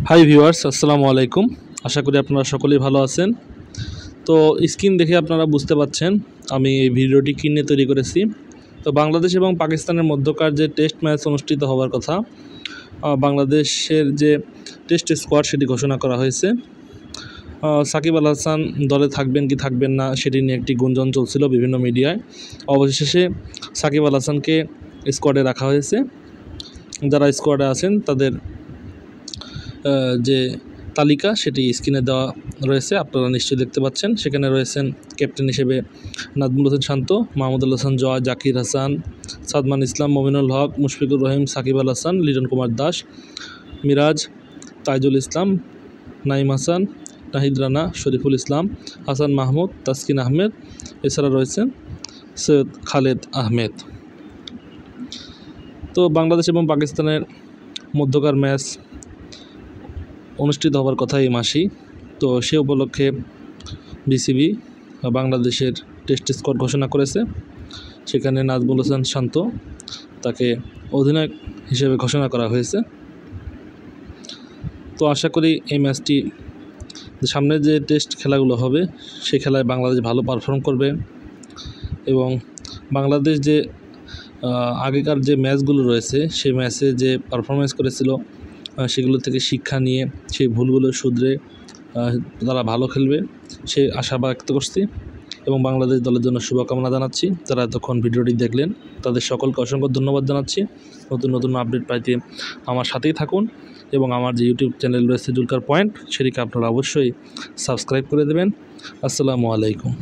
Hi viewers, আসসালামু আলাইকুম। আশা করি আপনারা সকলেই ভালো আছেন। তো স্ক্রিন দেখে আপনারা বুঝতে পাচ্ছেন আমি এই ভিডিওটি কী নিয়ে তৈরি করেছি। তো বাংলাদেশ এবং পাকিস্তানের মধ্যকার যে টেস্ট ম্যাচ অনুষ্ঠিত হওয়ার কথা, বাংলাদেশের যে টেস্ট স্কোয়াড সেটি ঘোষণা করা হয়েছে। সাকিব আল হাসান দলে থাকবেন কি থাকবেন না সেটি নিয়ে একটি গুঞ্জন চলছিল বিভিন্ন মিডিয়ায়। অবশেষে সাকিব আল হাসানকে স্কোয়াডে রাখা হয়েছে। যারা স্কোয়াডে আছেন তাদের যে তালিকা সেটি স্ক্রিনে দেওয়া রয়েছে, আপনারা নিশ্চয়ই দেখতে পাচ্ছেন। সেখানে রয়েছেন ক্যাপ্টেন হিসেবে নাজমুল হোসেন শান্ত, মাহমুদুল হাসান জয়, জাকির হাসান, সাদমান ইসলাম, মমিনুল হক, মুশফিকুর রহিম, সাকিব আল হাসান, লিটন কুমার দাস, মিরাজ, তাইজুল ইসলাম, নাইম হাসান, নাহিদ রানা, শরীফুল ইসলাম, হাসান মাহমুদ, তাসকিন আহমেদ। এছাড়া রয়েছেন সৈয়দ খালেদ আহমেদ। তো বাংলাদেশ এবং পাকিস্তানের মধ্যকার ম্যাচ অনুষ্ঠিত হওয়ার কথা এই মাসেই। তো সে উপলক্ষে বিসিবি বাংলাদেশের টেস্ট স্কোয়াড ঘোষণা করেছে। সেখানে নাজমুল হোসেন শান্ত তাকে অধিনায়ক হিসেবে ঘোষণা করা হয়েছে। তো আশা করি এই ম্যাচটি সামনে যে টেস্ট খেলাগুলো হবে সেই খেলায় বাংলাদেশ ভালো পারফর্ম করবে এবং বাংলাদেশ যে আগেকার যে ম্যাচগুলো রয়েছে সেই ম্যাচে যে পারফরমেন্স করেছিল সেগুলো থেকে শিক্ষা নিয়ে সেই ভুলগুলো শুধরে তারা ভালো খেলবে সে আশা ব্যক্ত করছি এবং বাংলাদেশ দলের জন্য শুভকামনা জানাচ্ছি। যারা এতক্ষণ ভিডিওটি দেখলেন তাদের সকলকে অসংখ্য ধন্যবাদ জানাচ্ছি। নতুন নতুন আপডেট পাইতে আমার সাথেই থাকুন এবং আমার যে ইউটিউব চ্যানেল রয়েছে জুলকার পয়েন্ট সেটিকে আপনারা অবশ্যই সাবস্ক্রাইব করে দেবেন। আসসালামু আলাইকুম।